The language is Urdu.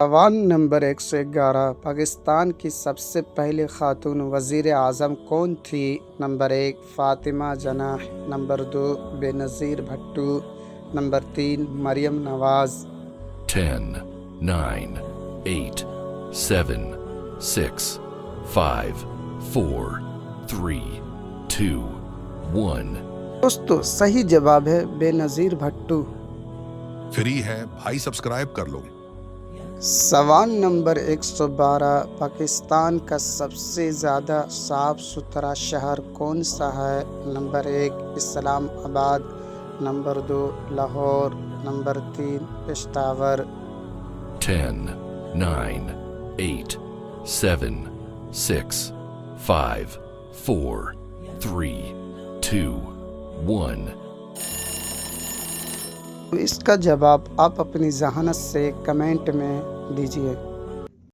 سوال نمبر 111، پاکستان کی سب سے پہلی خاتون وزیر اعظم کون تھی؟ نمبر 1 فاطمہ جناح، نمبر 2 بے نظیر بھٹو، نمبر 3 مریم نواز۔ 10, 9, 8, 7, 6, 5, 4, 3, 2, 1۔ دوستو صحیح جواب ہے بے نظیر بھٹو۔ فری ہے بھائی، سبسکرائب کر لو۔ سوال نمبر 112، پاکستان کا سب سے زیادہ صاف ستھرا شہر کون سا ہے؟ نمبر 1 اسلام آباد، نمبر 2 لاہور، نمبر 3 پشاور۔ 10, 9, 8, 7, 6, 5, 4, 3, 2, 1۔ اس کا جواب آپ اپنی ذہانت سے کمنٹ میں دیجیے۔